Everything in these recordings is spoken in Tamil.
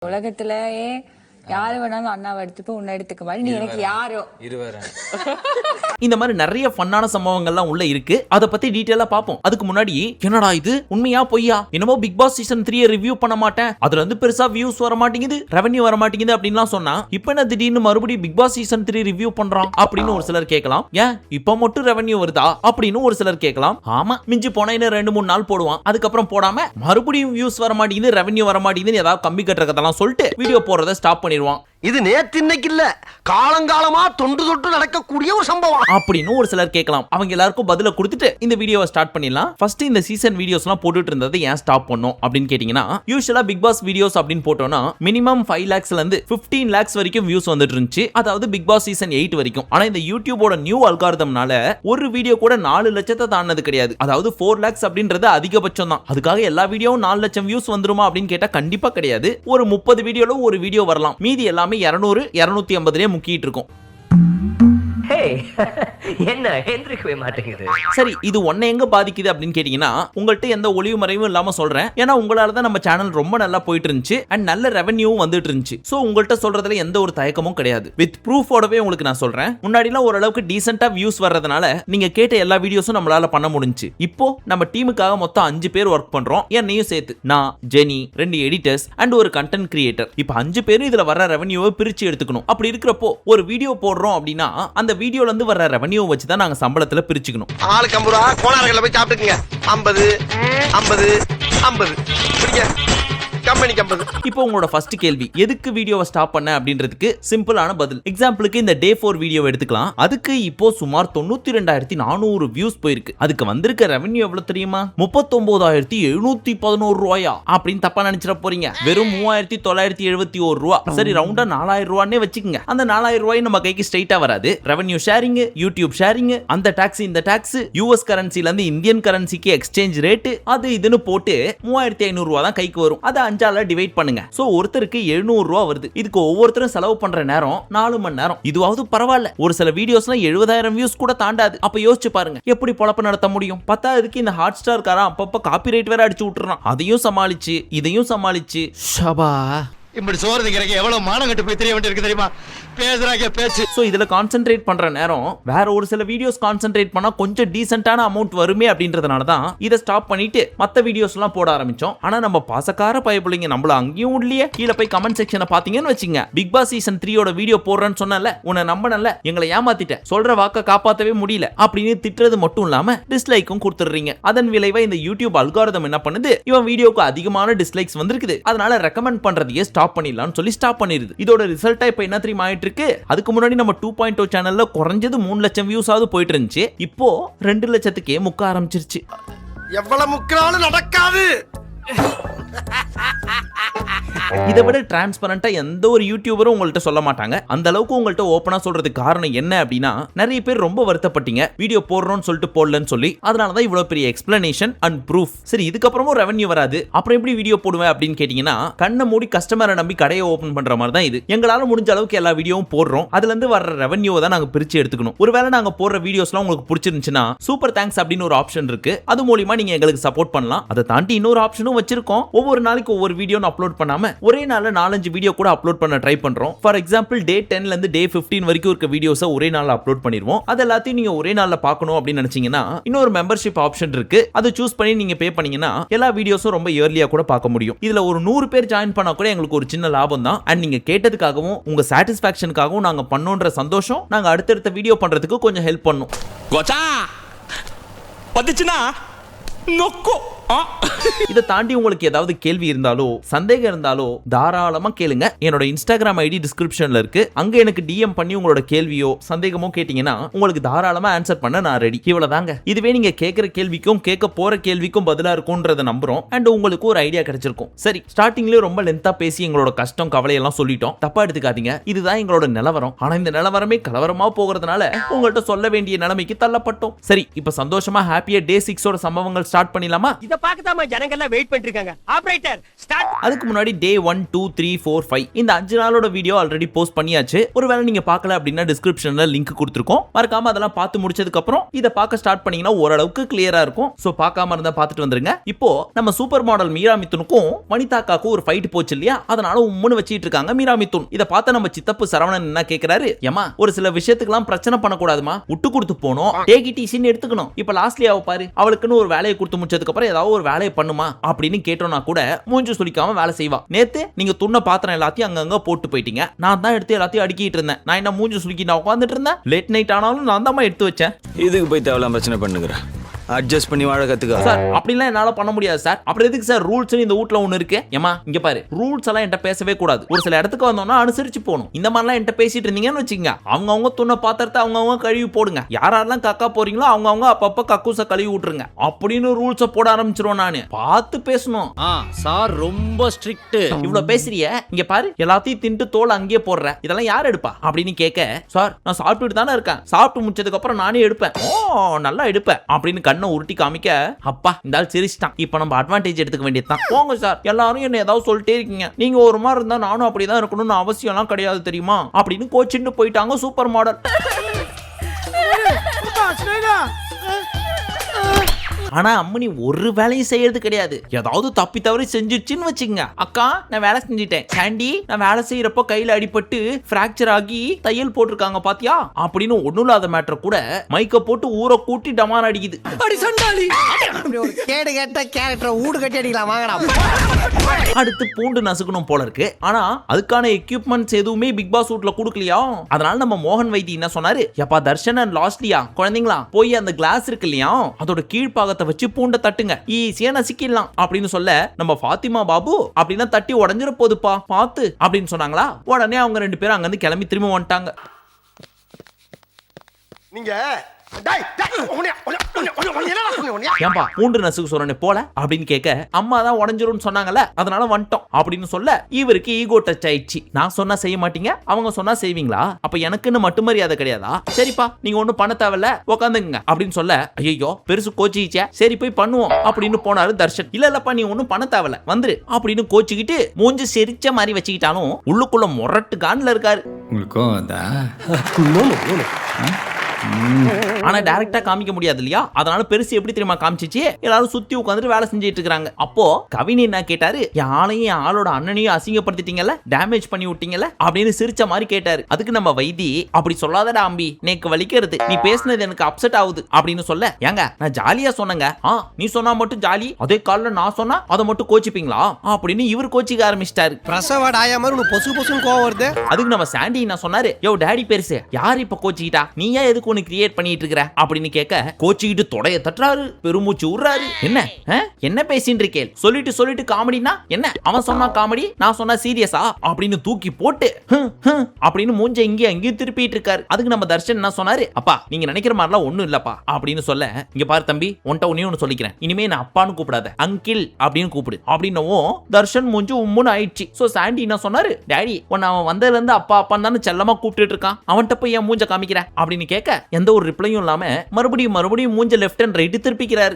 உலகத்திலேயே யாரு வேணாலும் அண்ணாவை எடுத்துப்ப உன்னை எடுத்துக்க மாதிரி நீ எனக்கு யாரோ இந்த மாதிரி நிறைய ஃபன்னான சம்பவங்கள்லாம் உள்ள இருக்கு. அத பத்தி டீடைலா பாப்போம். அதுக்கு முன்னாடி என்னடா இது உண்மையா பொய்யா, என்னமோ பிக் பாஸ் சீசன் 3 ரிவ்யூ பண்ண மாட்டேன், அதுல இருந்து பெருசா வியூஸ் வர மாட்டேங்குது, ரெவென்யூ வர மாட்டேங்குது அப்படின்லாம் சொன்னா இப்போ என்ன திடீர்னு மறுபடியும் பிக் பாஸ் சீசன் 3 ரிவ்யூ பண்றான் அப்படின்னு ஒரு சிலர் கேட்கலாம். ஏன் இப்போ மட்டும் ரெவென்யூ வருதா அப்படின்னு ஒரு சிலர் கேட்கலாம். ஆமா, மிஞ்சி போனா இன்னும் 2-3 நாள் போடுவான், அதுக்கப்புறம் போடாம மறுபடியும் வியூஸ் வர மாட்டேங்குது, ரெவென்யூ வர மாட்டேங்குதுன்னு ஏதாவது கம்பி கட்டுற கதெல்லாம் சொல்லிட்டு வீடியோ போடுறத ஸ்டாப் பண்ணிடுவான். இது நேத்து இன்னைக்கு இல்ல, காலங்காலமா தொன்று தொட்டு நடக்கக்கூடிய ஒரு சம்பவம் அப்படின்னு ஒரு சிலர் கேட்கலாம். அவங்க எல்லாருக்கும் பதில கொடுத்துட்டு இந்த வீடியோவை ஸ்டார்ட் பண்ணிடலாம். ஃபர்ஸ்ட் இந்த சீசன் வீடியோஸ்லாம் போட்டுட்டு இருந்தது ஏன் ஸ்டாப் பண்ணோம் அப்படின்னு கேட்டீங்கன்னா, யூசுவலா பிக் பாஸ் வீடியோஸ் அப்படின்னு போட்டோம்னா மினிமம் 5 lakhsல இருந்து 15 lakhs வரைக்கும் வியூஸ் வந்துட்டு இருந்துச்சு, அதாவது பிக் பாஸ் சீசன் 8 வரைக்கும். ஆனா இந்த யூடியூபோட நியூ அல்காரிதம்னால ஒரு வீடியோ கூட 4 லட்சத்தை தாண்டது கிடையாது, அதாவது 4 lakhs அப்படின்றது அதிகபட்சம் தான். அதுக்காக எல்லா வீடியோவும் 4 லட்சம் வியூஸ் வந்துருமா அப்படின்னு கேட்டா கண்டிப்பா கிடையாது. ஒரு 30 வீடியோல ஒரு வீடியோ வரலாம், மீதி எல்லாமே 200-250 முக்கிட்டு இருக்கும். என்ன எந்திரிக்கவே மாட்டேங்குது. சரி, இது ஒன்ன எங்க பாதிக்குது அப்படின்னு கேட்டீங்கன்னா, உங்கள்ட்ட எந்த ஒளிவு மறைவும் இல்லாம சொல்றேன். ஏன்னா உங்களால தான் நம்ம சேனல் ரொம்ப நல்லா போயிட்டு இருந்துச்சு அண்ட் நல்ல ரெவென்யூவும் வந்துட்டு இருந்துச்சு. சோ உங்கள்ட்ட சொல்றதுல எந்த ஒரு தயக்கமும் கிடையாது. வித் ப்ரூஃபோடவே உங்களுக்கு நான் சொல்றேன். முன்னாடிலாம் ஓரளவுக்கு டீசென்ட்டா வியூஸ் வர்றதுனால நீங்க கேட்ட எல்லா வீடியோஸும் நம்மளால பண்ண முடிஞ்சு. இப்போ நம்ம டீமுக்காக மொத்தம் 5 பேர் ஒர்க் பண்றோம், என்னையும் சேர்த்து. நான், ஜெனி, 2 எடிட்டர்ஸ் அண்ட் ஒரு கண்டென்ட் கிரியேட்டர். இப்போ 5 பேரும் இதுல வர ரெவென்யூவை பிரிச்சு எடுத்துக்கணும். அப்படி இருக்கிறப்போ ஒரு வீடியோ போடுறோம் அப்படின்னா அந்த வீடியோல இருந்து வர ரெவென்யூ வச்சு தான் நாங்க சம்பளத்துல பிரிச்சுக்கணும். ஆளுக்கு 50 ரூபா கோனார்கள்ல போய் சாப்பிட்டுக்கங்க. 50 50 50 பிடிங்க, கம்பெனிக்கு 50. இப்போ உங்களோட ஃபர்ஸ்ட் கேள்வி, எதுக்கு வீடியோவை ஸ்டாப் பண்ண அப்படின்றதுக்கு சிம்பிளான பதில். எக்ஸாம்பிளுக்கு இந்த டே 4 வீடியோ எடுத்துக்கலாம். அதுக்கு இப்போ சுமார் 92,400 வியூஸ் போயிருக்கு. அதுக்கு வந்திருக்க ரெவென்யூ எவ்வளவு தெரியுமா? 39,711 ரூபாயா அப்படின்னு தப்பா நினைச்சிட போறீங்க. வெறும் 3,971 ரூபா. சரி, ரவுண்டா 4,000 ரூபான்னே வச்சுக்கோங்க. அந்த 4,000 ரூபாய் நம்ம கைக்கு ஸ்ட்ரைட்டா வராது. ரெவென்யூ ஷேரிங், யூடியூப் ஷேரிங், அந்த டாக்ஸ் இந்த டாக்ஸ், யூஎஸ் கரன்சில இருந்து இந்தியன் கரன்சிக்கு எக்ஸ்சேஞ்ச் ரேட், அது இதுன்னு போட்டு 3,500 ரூபா தான் கைக்கு வரும். அது 5ஆல டிவைட் பண்ணுங்க. சோ ஒருத்தருக்கு 700 ரூபா வருது. இதுக்கு ஒவ்வொருத்தரும் செலவு பண்ற நேரம் 4 மணி நேரம். இதுவாவது பரவாயில்ல. ஒரு சில வீடியோஸ்ல 70,000 வியூஸ் கூட தாண்டாது. அப்ப யோசிச்சு பாருங்க எப்படி பொழப்பு நடத்த முடியும். பத்தாவதுக்கு இந்த ஹாட் ஸ்டார் காரன் அப்பப்ப காப்பிரைட் வேற அடிச்சு விட்டுறான். அதையும் சமாளிச்சு இதையும் சமாளிச்சு ஷபா இப்படி சோறுங்கிறக்கு எவ்வளவு மானம் கட்டு போய் தெரிய வேண்டியிருக்கு தெரியுமா? பேசுறாங்க பேச்சு. சோ இதுல கான்சென்ட்ரேட் பண்ற நேரம் வேற ஒரு சில வீடியோஸ் கான்சென்ட்ரேட் பண்ணா கொஞ்சம் டீசென்ட்டான அமௌண்ட் வருமே அப்படின்றதுனால தான் இதை ஸ்டாப் பண்ணிட்டு மத்த வீடியோஸ் எல்லாம் போட ஆரம்பிச்சோம். ஆனா நம்ம பாசக்கார பயப்புள்ளைங்க நம்மள அங்கேயும் உள்ளே. கீழே போய் கமெண்ட் செக்ஷனை பாத்தீங்கன்னு வச்சுங்க, பிக் பாஸ் சீசன் 3 வீடியோ போடுறேன்னு சொன்னல, உன்னை நம்பனல, எங்களை ஏமாத்திட்ட, சொல்ற வாக்க காப்பாத்தவே முடியல அப்படின்னு திட்டுறது மட்டும் இல்லாம டிஸ்லைக்கும் கொடுத்துடுறீங்க. அதன் விளைவா இந்த யூடியூப் அல்காரிதம் என்ன பண்ணுது, இவன் வீடியோக்கு அதிகமான டிஸ்லைக்ஸ் வந்திருக்குது, அதனால ரெக்கமெண்ட் பண்றதையே ஸ்டாப் பண்ணிடலாம்னு சொல்லி ஸ்டாப் பண்ணிடுது. இதோட ரிசல்ட்டா இப்ப என்ன தெரியுமா ஆயிட்டு இருக்கு? அதுக்கு முன்னாடி நம்ம 2.0 சேனல்ல குறைஞ்சது 3 லட்சம் வியூஸ் ஆவது போயிட்டு இருந்துச்சு. இப்போ 2 லட்சத்துக்கே முக்க ஆரம்பிச்சிருச்சு. எவ்வளவு முக்கினாலும் நடக்காது. இதை விட டிரான்ஸ்பரண்டா எந்த ஒரு யூடியூபரும் உங்கள்ட்ட சொல்ல மாட்டாங்க. அந்த அளவுக்கு உங்கள்ட்ட ஓபனா சொல்றதுக்கு காரணம் என்ன அப்படின்னா, நிறைய பேர் ரொம்ப வருத்தப்பட்டீங்க வீடியோ போடுறோம்னு சொல்லிட்டு போடலன்னு சொல்லி. அதனால தான் இவ்வளவு பெரிய எக்ஸ்பிளனேஷன் அண்ட் ப்ரூஃப். சரி, இதுக்கப்புறமும் ரெவென்யூ வராது, அப்புறம் எப்படி வீடியோ போடுவேன் அப்படின்னு கேட்டீங்கன்னா, கண்ணை மூடி கஸ்டமரை நம்பி கடையை ஓபன் பண்ற மாதிரி தான் இது. எங்களால முடிஞ்ச அளவுக்கு எல்லா வீடியோவும் போடுறோம், அதுல இருந்து வர ரெவென்யூவை தான் நாங்க பிரிச்சு எடுத்துக்கணும். ஒருவேளை நாங்க போடுற வீடியோஸ்லாம் உங்களுக்கு பிடிச்சிருந்துச்சுன்னா சூப்பர் தேங்க்ஸ் அப்படின்னு ஒரு ஆப்ஷன் இருக்கு, அது மூலமா நீங்க எங்களுக்கு சப்போர்ட் பண்ணலாம். அதை தாண்டி இன்னொரு ஆப்ஷனும் வச்சிருக்கோம். ஒவ்வொரு நாளைக்கு ஒவ்வொரு வீடியோ அப்லோட் பண்ணாம ஒரே நாள்ல 4-5 வீடியோ கூட அப்லோட் பண்ண ட்ரை பண்றோம். ஃபார் எக்ஸாம்பிள் டே 10ல இருந்து டே 15 வரைக்கும் இருக்க வீடியோஸை ஒரே நாள்ல அப்லோட் பண்ணிடுவோம். அது எல்லாத்தையும் நீங்க ஒரே நாள்ல பார்க்கணும் அப்படின்னு நினைச்சீங்கன்னா இன்னொரு மெம்பர்ஷிப் ஆப்ஷன் இருக்கு, அதை சூஸ் பண்ணி நீங்க பே பண்ணீங்கன்னா எல்லா வீடியோஸும் ரொம்ப இயர்லியா கூட பார்க்க முடியும். இதுல ஒரு 100 பேர் ஜாயின் பண்ணா கூட எங்களுக்கு ஒரு சின்ன லாபம் தான். அண்ட் நீங்க கேட்டதுக்காகவும் உங்க சாட்டிஸ்பாக்சனுக்காகவும் நாங்க பண்ணோன்ற சந்தோஷம் நாங்க அடுத்தடுத்த வீடியோ பண்றதுக்கு கொஞ்சம் ஹெல்ப் பண்ணும். கோச்சா பத்திச்சுனா நொக்கோ. இதை தாண்டி உங்களுக்கு ஏதாவது கேள்வி இருந்தாலோ சந்தேகம் இருந்தாலோ தாராளமா கேளுங்க. என்னோட இன்ஸ்டாகிராம் ஐடி டிஸ்கிரிப்ஷன்ல இருக்கு, அங்க எனக்கு டிஎம் பண்ணி உங்களோட கேள்வியோ சந்தேகமோ கேட்டீங்கன்னா உங்களுக்கு தாராளமா ஆன்சர் பண்ண நான் ரெடி. இவ்வளவுதாங்க. இதுவே நீங்க கேட்கிற கேள்விக்கும் கேட்க போற கேள்விக்கும் பதிலா இருக்கும்ன்றத நம்புறோம். அண்ட் உங்களுக்கு ஒரு ஐடியா கிடைச்சிருக்கும். சரி, ஸ்டார்டிங்லயே ரொம்ப லென்த்தா பேசி எங்களோட கஷ்டம் கவலை எல்லாம் சொல்லிட்டோம், தப்பா எடுத்துக்காதீங்க. இதுதான் எங்களோட நிலவரம். ஆனா இந்த நிலவரமே கலவரமா போகிறதுனால உங்கள்ட்ட சொல்ல வேண்டிய நிலைமைக்கு தள்ளப்பட்டோம். சரி, இப்ப சந்தோஷமா ஹாப்பியா டே 6 சம்பவங்கள் ஸ்டார்ட் பண்ணிடலாமா? இத பார்க்கதாமா ஜனங்க எல்லாம் வெயிட் பண்ணிட்டு இருக்காங்க. Operator start. அதுக்கு முன்னாடி டே 1 2 3 4 5 இந்த 5 நாளோட வீடியோ ஆல்ரெடி போஸ்ட் பண்ணியாச்சு. ஒருவேளை நீங்க பார்க்கல அப்படின்னா டிஸ்கிரிப்ஷன்ல லிங்க் கொடுத்துருக்கோம். மறக்காம அதெல்லாம் பார்த்து முடிச்சதுக்கு அப்புறம் இதை பார்க்க ஸ்டார்ட் பண்ணீங்கன்னா ஓரளவுக்கு கிளியரா இருக்கும். சோ பார்க்காம இருந்தா பார்த்துட்டு வந்துருங்க. இப்போ நம்ம சூப்பர் மாடல் மீரா மிதுனுக்கும் வனிதாக்காக்கும் ஒரு ஃபைட் போச்சு இல்லையா, அதனால உம்முன்னு வச்சிட்டு இருக்காங்க மீரா மிதுன். இதை பார்த்த நம்ம சித்தப்பு சரவணன் என்ன கேக்குறாரு, ஏமா ஒரு சில விஷயத்துக்குலாம் பிரச்சனை பண்ணக்கூடாதுமா, விட்டு கொடுத்து போனோம், டேக் இட் ஈஸின்னு எடுத்துக்கணும். இப்ப லாஸ்ட்லியாவை பாரு, அவளுக்குன்னு ஒரு வேலையை கொடுத்து முடிச்சதுக்கு அப்புறம் ஏதாவது ஒரு வேலையை பண்ணுமா அப்படின்னு கேட்டோம்னா கூட மூஞ்சு சுளிக்காம வேலை செய்வா. நேத்து நீங்க துண்ண பாத்திரம் எல்லாத்தையும் அங்கங்க போட்டு போயிட்டீங்க, நான் தான் எடுத்து எல்லாத்தையும் அடுக்கிட்டு இருந்தேன். நான் என்ன மூஞ்சு சுளிக்கி நான் உட்காந்துட்டு இருந்தேன், லேட் நைட் ஆனாலும் நான் தான் எடுத்து வச்சேன். இதுக்கு போய் தேவலாம் பிரச்சனை பண்ணுகிறேன், அட்ஜஸ்ட் பண்ணி வாழ கத்துக்க சார். அப்படிலாம் என்னால பண்ண முடியாது சார். அப்புறம் எதுக்கு சார் ரூல்ஸ் இந்த வீட்ல ஒண்ணு இருக்கு? ஏமா இங்க பாரு, ரூல்ஸ் எல்லாம் என்கிட்ட பேசவே கூடாது. ஒரு சில இடத்துக்கு வந்தோம்னா அனுசரிச்சு போகணும். இந்த மாதிரிலாம் என்கிட்ட பேசிட்டு இருந்தீங்கன்னு வச்சுங்க, அவங்க துண்ண பாத்திரத்தை அவங்க கழுவி போடுங்க. யாரெல்லாம் கக்கா போறீங்களோ அவங்க அப்பப்ப கக்கூச கழுவி விட்டுருங்க அப்படின்னு ரூல்ஸ போட ஆரம்பிச்சிருவோம். நானு பார்த்து பேசணும். சார் ரொம்ப ஸ்ட்ரிக்ட். இவ்வளவு பேசுறிய, இங்க பாரு எல்லாத்தையும் தின்ட்டு தோல் அங்கேயே போடுற, இதெல்லாம் யார் எடுப்பா அப்படின்னு கேட்க, சார் நான் சாப்பிட்டுட்டு தானே இருக்கேன், சாப்பிட்டு முடிச்சதுக்கு அப்புறம் நானே எடுப்பேன், ஓ நல்லா எடுப்பேன் அப்படின்னு கண்ணை உருட்டி காமிக்க, அப்பா இந்த ஆள் சிரிச்சிட்டான், இப்ப நம்ம அட்வான்டேஜ் எடுத்துக்க வேண்டியதுதான். போங்க சார், எல்லாரும் என்ன ஏதாவது சொல்லிட்டே இருக்கீங்க, நீங்க ஒரு மாதிரி இருந்தா நானும் அப்படிதான் இருக்கணும்னு அவசியம் எல்லாம் கிடையாது தெரியுமா அப்படின்னு கோச்சின்னு போயிட்டாங்க சூப்பர் மாடல். ஆனா அம்மனி ஒரு வேலையும் செய்யறது கிடையாது. ஏதாவது தப்பி தவறி செஞ்சிருச்சுன்னு வச்சுங்க, அக்கா நான் வேலை செஞ்சிட்டேன், சாண்டி நான் வேலை செய்யறப்போ கையில அடிபட்டு பிராக்சர் ஆகி தையல் போட்டிருக்காங்க பாத்தியா அப்படின்னு ஒண்ணும் இல்லாத மேட்டர் கூட மைக்க போட்டு ஊரை கூட்டி டமார் அடிக்குது. கேடு கேட்ட கேரக்டர் ஊடு கட்டி அடிக்கலாம் வாங்கடா. அடுத்து பூண்டு நசுக்கணும் போல இருக்கு. ஆனா அதுக்கான எக்யூப்மெண்ட்ஸ் எதுவுமே பிக் பாஸ் வீட்ல கொடுக்கலையா. அதனால நம்ம மோகன் வைத்தி என்ன சொன்னாரு, எப்பா தர்ஷன் அண்ட் லாஸ்ட்லியா குழந்தைங்களா போய் அந்த கிளாஸ் இருக்கு இல்லையா அதோட கீழ்பாகத்தை வச்சு பூண்டை தட்டுங்க, ஈஸியா நசுக்கிடலாம் அப்படின்னு சொல்ல, நம்ம ஃபாத்திமா பாபு அப்படின்னா தட்டி உடஞ்சிட போதுப்பா பார்த்து அப்படின்னு சொன்னாங்களா. உடனே அவங்க 2 பேரும் அங்க இருந்து கிளம்பி திரும்ப வந்துட்டாங்க. நீங்க ஏன்பா பூண்டு நசுக்கு சொல்றேன் போல அப்படின்னு கேட்க, அம்மா தான் உடஞ்சிரும் சொன்னாங்கல்ல அதனால வந்துட்டோம் அப்படின்னு சொல்ல, இவருக்கு ஈகோ டச் ஆயிடுச்சு. நான் சொன்னா செய்ய மாட்டீங்க, அவங்க சொன்னா செய்வீங்களா, அப்ப எனக்குன்னு மட்டும் மரியாதை கிடையாதா, சரிப்பா நீங்க ஒண்ணும் பண்ண தேவையில்ல உட்காந்துங்க அப்படின்னு சொல்ல, ஐயோ பெருசு கோச்சிச்சே சரி போய் பண்ணுவோம் அப்படின்னு போனாரு தர்ஷன். இல்ல இல்லப்பா நீ ஒண்ணும் பண்ண தேவையில்ல வந்துரு அப்படின்னு கோச்சிக்கிட்டு மூஞ்சி செரிச்ச மாதிரி வச்சுக்கிட்டாலும் உள்ளுக்குள்ள முரட்டு கான்ல இருக்காரு. ஆனா டைரக்டா காமிக்க முடியாது இல்லையா, அதனால பெருசு எப்படி தெரியுமா காமிச்சிச்சு, எல்லாரும் சுத்தி உட்காந்துட்டு வேலை செஞ்சிட்டு இருக்காங்க. அப்போ கவின் என்ன கேட்டாரு, யாரையும் ஆளோட அண்ணனையும் அசிங்கப்படுத்திட்டீங்கல்ல, டேமேஜ் பண்ணி விட்டீங்கல்ல அப்படின்னு சிரிச்ச மாதிரி கேட்டாரு. அதுக்கு நம்ம வைத்தி, அப்படி சொல்லாதடா அம்பி, நேக்கு வலிக்கிறது, நீ பேசுனது எனக்கு அப்செட் ஆகுது அப்படின்னு சொல்ல, ஏங்க நான் ஜாலியா சொன்னங்க, நீ சொன்னா மட்டும் ஜாலி, அதே கால்ல நான் சொன்னா அதை மட்டும் கோச்சிப்பீங்களா அப்படின்னு இவர் கோச்சிக்க ஆரம்பிச்சிட்டாரு. பிரசவ ஆயா மாதிரி உனக்கு பொசு பொசுன்னு கோவம் வருது. அதுக்கு நம்ம சாண்டி என்ன சொன்னாரு, யோ டாடி பெருசு யார் இப்ப கோச்சிக்கிட்டா, நீ ஏன் எதுக்கு ஒன்னு கிரியேட் பண்ணிட்டு இருக்கிற அப்படின்னு கேட்க, கோச்சிக்கிட்டு தொடைய தட்டுறாரு, பெருமூச்சு விடுறாரு. என்ன பேசிட்டு இருக்கேன், சொல்லிட்டு காமெடினா என்ன, அவன் சொன்னா காமெடி நான் சொன்னா சீரியஸா அப்படின்னு தூக்கி போட்டு அப்படின்னு மூஞ்ச இங்கே அங்கேயும் திருப்பிட்டு இருக்காரு. அதுக்கு நம்ம தர்ஷன் என்ன சொன்னாரு, அப்பா நீங்க நினைக்கிற மாதிரிலாம் ஒண்ணும் இல்லப்பா அப்படின்னு சொல்ல, இங்க பாரு தம்பி உன்ட்ட ஒன்னு சொல்லிக்கிறேன், இனிமே நான் அப்பான்னு கூப்பிடாத அங்கிள் அப்படின்னு கூப்பிடு அப்படின்னவும் தர்ஷன் மூஞ்சு உம்முன்னு ஆயிடுச்சு. சோ சாண்டி என்ன சொன்னாரு, டாடி உன்னை அவன் வந்ததுல இருந்து அப்பா அப்பான்னு தானே செல்லமா கூப்பிட்டு இருக்கான், அவன்கிட்ட போய் என் மூஞ்ச காமிக்கிற அப்படின்னு கேட்க, எந்த ஒரு ரிப்ளையும் இல்லாம மறுபடியும் மூஞ்ச லெஃப்ட் அண்ட் ரைட் திருப்பிக்கிறாரு.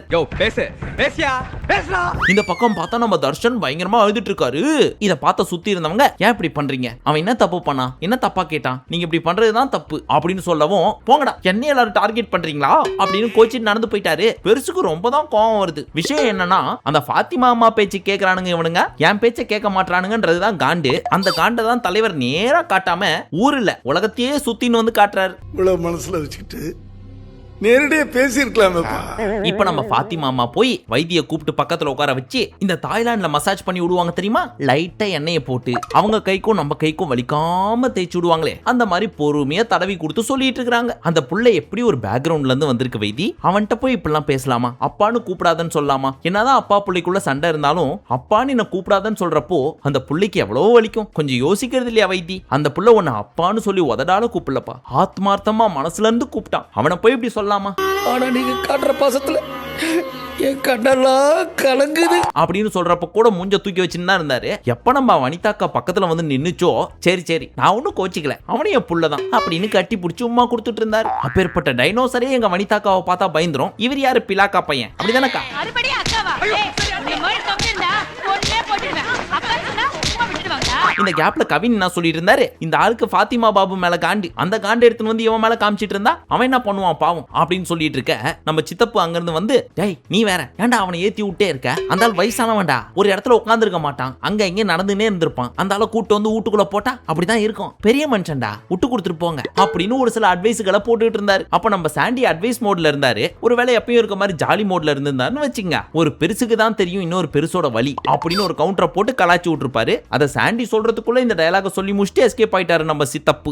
இந்த பக்கம் பார்த்தா நம்ம தர்ஷன் பயங்கரமா அழுதுட்டு இருக்காரு. இத பார்த்த சுத்தி இருந்தவங்க, ஏன் இப்படி பண்றீங்க, அவன் என்ன தப்பு பண்ணா, என்ன தப்பா கேட்டான், நீங்க இப்படி பண்றதுதான் தப்பு அப்படின்னு சொல்லவும், போங்கடா என்ன எல்லாரும் டார்கெட் பண்றீங்களா அப்படின்னு கோச்சிட்டு நடந்து போயிட்டாரு. பெருசுக்கு ரொம்ப தான் கோவம் வருது. விஷயம் என்னன்னா, அந்த ஃபாத்திமா அம்மா பேச்சு கேட்கறானுங்க இவனுங்க, என் பேச்சை கேட்க மாட்டானுங்கன்றதுதான் காண்டு. அந்த காண்டை தான் தலைவர் நேரா காட்டாம ஊர்ல உலகத்தையே சுத்தின்னு வந்து காட்டுறாரு. மனசுல வச்சுக்கிட்டு நேரடியா பேசி இருக்கலாமே. இப்ப நம்ம ஃபாத்திமா அம்மா போய் வைத்திய கூப்பிட்டு பக்கத்துல உட்கார வச்சு இந்த தாய்லாந்துல மசாஜ் பண்ணி விடுவாங்க தெரியுமா, லைட்டா எண்ணெயை போட்டு அவங்க கைக்கும் நம்ம கைக்கும் வலிக்காம தேய்ச்சி விடுவாங்களே, அந்த மாதிரி பொறுமையா தடவி கொடுத்து சொல்லிட்டு இருக்காங்க. அந்த புள்ள எப்படி ஒரு பேக்ரவுண்ட்ல இருந்து வந்திருக்கு வைத்தி, அவன்கிட்ட போய் இப்படிலாம் பேசலாமா, அப்பான்னு கூப்பிடாதன்னு சொல்லலாமா, என்னதான் அப்பா பிள்ளைக்குள்ள சண்டை இருந்தாலும் அப்பான்னு என்ன கூப்பிடாதன்னு சொல்றப்போ அந்த புள்ளைக்கு எவ்வளவு வலிக்கும், கொஞ்சம் யோசிக்கிறது இல்லையா வைத்தி. அந்த புள்ள உன்னை அப்பான்னு சொல்லி உதடால கூப்பிடலப்பா, ஆத்மார்த்தமா மனசுல இருந்து கூப்பிட்டான், அவனை போய் இப்படி சொல்ல சொல்லலாமா? ஆனா நீங்க காட்டுற பாசத்துல என் கண்ணெல்லாம் கலங்குது அப்படின்னு சொல்றப்ப கூட மூஞ்ச தூக்கி வச்சுன்னு தான் இருந்தாரு. எப்ப நம்ம வனிதாக்கா பக்கத்துல வந்து நின்னுச்சோ, சரி நான் ஒன்னும் கோச்சிக்கல, அவனும் என் புள்ளதான் அப்படின்னு கட்டி பிடிச்சி உமா கொடுத்துட்டு இருந்தாரு. அப்பேற்பட்ட டைனோசரே எங்க வனிதாக்காவை பார்த்தா பயந்துரும். இவர் யாரு? பிலாக்கா பையன் அப்படிதானக்கா? இந்த கேப்ல கவின் என்ன சொல்லிட்டு இருந்தாரு, இந்த ஆளுக்கு ஃபாத்திமா பாபு மேல காண்டு, அந்த காண்டு எடுத்துன்னு வந்து இவன் மேல காமிச்சிட்டு இருந்தா அவன் என்ன பண்ணுவான் பாவம் அப்படின்னு சொல்லிட்டு இருக்க, நம்ம சித்தப்பு அங்க இருந்து வந்து, டேய் நீ வேற ஏன்டா அவனை ஏத்தி விட்டே இருக்க, அந்த ஆள் வயசானவன்டா, ஒரு இடத்துல உட்கார்ந்து இருக்க மாட்டான், அங்க இங்க நடந்துனே இருந்திருப்பான், அந்த ஆளை கூட்டு வந்து வீட்டுக்குள்ள போட்டா அப்படிதான் இருக்கும், பெரிய மனுஷன்டா, விட்டு கொடுத்துட்டு போங்க அப்படின்னு ஒரு சில அட்வைஸ்களை போட்டுட்டு இருந்தாரு. அப்ப நம்ம சாண்டி அட்வைஸ் மோட்ல இருந்தாரு. ஒருவேளை எப்பயும் இருக்க மாதிரி ஜாலி மோட்ல இருந்திருந்தாருன்னு வச்சுங்க, ஒரு பெருசுக்கு தான் தெரியும் இன்னொரு பெருசோட வலி அப்படின்னு ஒரு கவுண்டரை போட்டு கலாச்சி விட்டுருப்பாரு. அதை சாண்டி சொல்றதுக்குள்ள இந்த டயலாக சொல்லி முடிச்சுட்டு எஸ்கேப் ஆயிட்டாரு நம்ம சித்தப்பு.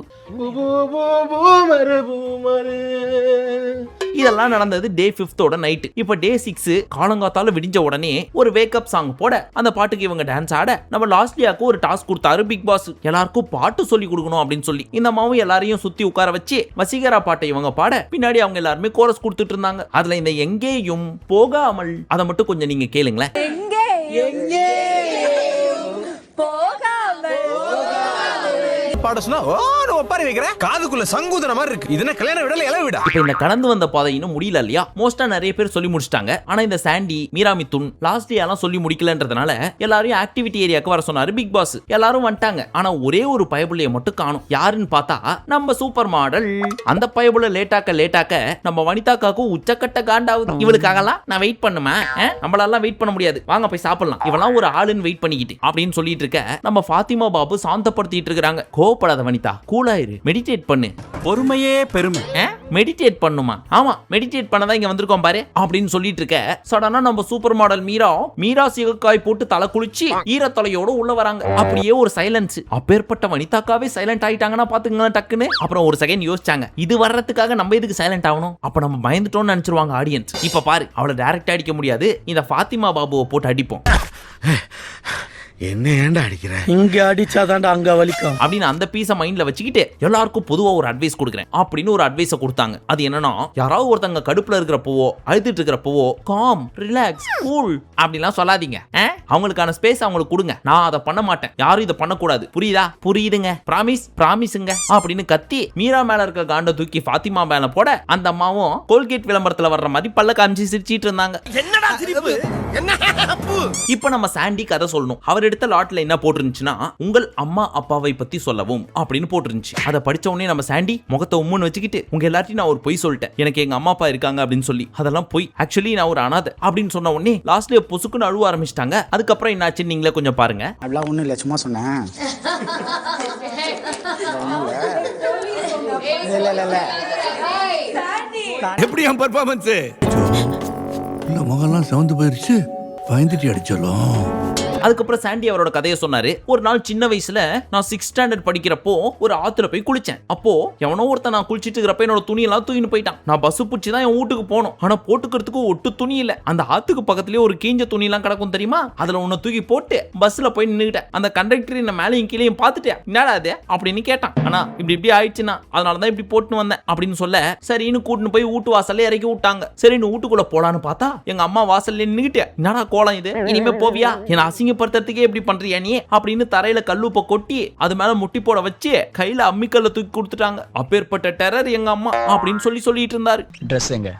இதெல்லாம் நடந்தது டே 5 நைட். இப்ப டே 6 காலங்காத்தால விடிஞ்ச உடனே ஒரு வேக்கப் சாங் போட, அந்த பாட்டுக்கு இவங்க டான்ஸ் ஆட, நம்ம லாஸ்ட்லியாக்கு ஒரு டாஸ்க் கொடுத்தாரு பிக் பாஸ், எல்லாருக்கும் பாட்டு சொல்லி கொடுக்கணும் அப்படின்னு சொல்லி. இந்த அம்மாவும் எல்லாரையும் சுத்தி உட்கார வச்சு வசீகரா பாட்டை இவங்க பாட, பின்னாடி அவங்க எல்லாருமே கோரஸ் கொடுத்துட்டு இருந்தாங்க. அதுல இந்த எங்கேயும் போகாமல் அதை மட்டும் கொஞ்சம் நீங்க கேளுங்களேன். பாட சொன்னா ஓ ஒப்பாரி வைக்கிறேன், காதுக்குள்ள சங்கூதன மாதிரி இருக்கு. இது என்ன கல்யாண விடல இலை விடா? இப்ப இந்த கடந்து வந்த பாதை இன்னும் முடியல இல்லையா? மோஸ்டா நிறைய பேர் சொல்லி முடிச்சிட்டாங்க. ஆனா இந்த சாண்டி, மீரா மிதுன், லாஸ்ட்லியாலாம் சொல்லி முடிக்கலன்றதுனால எல்லாரையும் ஆக்டிவிட்டி ஏரியாக்கு வர சொன்னாரு பிக் பாஸ். எல்லாரும் வந்துட்டாங்க. ஆனா ஒரே ஒரு பயபுள்ளைய மட்டும் காணும். யாருன்னு பார்த்தா நம்ம சூப்பர் மாடல். அந்த பயபுள்ள லேட்டாக்க நம்ம வனிதாக்காக்கும் உச்சக்கட்ட காண்டாவுது. இவளுக்காகலாம் நான் வெயிட் பண்ணுமா? நம்மளாலாம் வெயிட் பண்ண முடியாது, வாங்க போய் சாப்பிடலாம், இவெல்லாம் ஒரு ஆளுன்னு வெயிட் பண்ணிக்கிட்டு அப்படின்னு சொல்லிட்டு இருக்க, நம்ம ஃபாத்திமா பாபு சாந்தப்படுத்திட்டு இருக்காங்க. கோபப்படாத வனிதா, கூலாயிரு, மெடிடேட் பண்ணு, பொறுமையே பெருமை. மெடிடேட் பண்ணுமா? ஆமா மெடிடேட் பண்ணதான் இங்க வந்திருக்கோம் பாரு அப்படின்னு சொல்லிட்டு இருக்க, சடனா நம்ம சூப்பர் மாடல் மீரா சிகக்காய் போட்டு தலை குளிச்சு ஈரத்தலையோட உள்ள வராங்க. அப்படியே ஒரு சைலன்ஸ். அப்பேற்பட்ட வனிதாக்காவே சைலண்ட் ஆயிட்டாங்கன்னா பாத்துங்களேன் டக்குன்னு. அப்புறம் ஒரு செகண்ட் யோசிச்சாங்க, இது வர்றதுக்காக நம்ம எதுக்கு சைலண்ட் ஆகணும், அப்ப நம்ம பயந்துட்டோம்னு நினைச்சிருவாங்க ஆடியன்ஸ். இப்ப பாரு, அவளை டைரக்டா அடிக்க முடியாது, இந்த ஃபாத்திமா பாபுவை போட்டு அடிப்போம். என்ன ஏன்டா அடிக்கிற? இங்க அடிச்சாதான்டா அங்க வலிக்கும் அப்படின்னு அந்த பீஸை மைண்ட்ல வச்சுக்கிட்டு எல்லாருக்கும் பொதுவா ஒரு அட்வைஸ் கொடுக்குறேன் அப்படின்னு ஒரு அட்வைஸை கொடுத்தாங்க. அது என்னன்னா, யாராவது ஒருத்தங்க கடுப்புல இருக்கிறப்பவோ அழுதுட்டு இருக்கிறப்பவோ காம், ரிலாக்ஸ், கூல் அப்படிலாம் சொல்லாதீங்க. அவங்களுக்கான ஸ்பேஸ் அவங்களுக்கு கொடுங்க. நான் அதை பண்ண மாட்டேன், யாரும் இதை பண்ணக்கூடாது, புரியுதா? புரியுதுங்க, ப்ராமிஸுங்க அப்படின்னு கத்தி மீரா மேல இருக்க காண்ட தூக்கி ஃபாத்திமா மேல போட, அந்த அம்மாவும் கோல்கேட் விளம்பரத்துல வர்ற மாதிரி பல்ல காமிச்சு சிரிச்சிட்டு இருந்தாங்க. என்னடா சிரிப்பு? என்ன? இப்ப நம்ம சாண்டி கதை சொல்லணும். அவர் எடுத்த லாட்ல என்ன போட்டுருந்துச்சுன்னா, உங்கள் அம்மா அப்பாவை பத்தி சொல்லவும் அப்படின்னு போட்டுருந்துச்சு. அதை படிச்ச உடனே நம்ம சாண்டி முகத்தை உம்முன்னு வச்சுக்கிட்டு, உங்க எல்லாத்தையும் நான் ஒரு பொய் சொல்லிட்டேன், எனக்கு எங்க அம்மா அப்பா இருக்காங்க அப்படின்னு சொல்லி, அதெல்லாம் பொய், ஆக்சுவலி நான் ஒரு அனாதை அப்படின்னு சொன்ன உடனே லாஸ்ட்ல பொசுக்குன்னு அழுவ ஆரம்பிச்சிட்டாங்க. அதுக்கப்புறம் என்னாச்சு நீங்களே கொஞ்சம் பாருங்க. அப்படிலாம் ஒண்ணும் இல்ல, சும்மா சொன்னேன். எப்படி என் பெர்ஃபார்மன்ஸ்? இந்த முகம்லாம் செவந்து போயிருச்சு, பயந்துட்டு அடிச்சாலும். அதுக்கப்புறம் சாண்டி அவரோட கதையை சொன்னாரு. ஒரு நாள் சின்ன வயசுல நான் 6th ஸ்டாண்டர்ட் படிக்கிறப்போ ஒரு ஆத்துல போய் குளிச்சேன். அப்போ எவனோ ஒருத்தன் நான் குளிச்சிட்டு இருக்கிறப்ப என்னோட துணியெல்லாம் தூக்கின்னு போயிட்டான். நான் பஸ் பிடிச்சி தான் என் வீட்டுக்கு போனோம். ஆனா போட்டுக்கிறதுக்கு ஒட்டு துணி இல்ல. அந்த ஆத்துக்கு பக்கத்துலயே ஒரு கீஞ்ச துணி எல்லாம் கிடக்கும் தெரியுமா, அதுல உன்னை தூக்கி போட்டு பஸ்ல போய் நின்னுட்டேன். அந்த கண்டக்டர் என்ன மேலையும் கீழையும் பார்த்துட்டேன், என்னடா அது அப்படின்னு கேட்டான். ஆனா இப்படி ஆயிடுச்சுன்னா அதனாலதான் இப்படி போட்டுன்னு வந்தேன் அப்படின்னு சொல்ல, சரின்னு கூட்டின்னு போய் வீட்டு வாசல்ல இறக்கி விட்டாங்க. சரின்னு வீட்டுக்குள்ள போலான்னு பார்த்தா எங்க அம்மா வாசல்ல நின்னுட்டு, என்னடா கோலம் இது, இனிமே போவியா, என்ன அசிங்கப்படுத்துறதுக்கே எப்படி பண்றியா நீ அப்படின்னு தரையில கல்லுப்ப கொட்டி அது மேல முட்டி போட வச்சு கையில அம்மிக்கல்ல தூக்கி கொடுத்துட்டாங்க. அப்பேற்பட்ட டெரர் எங்க அம்மா அப்படின்னு சொல்லிட்டு இருந்தாரு. ட்ரெஸ் எங்க?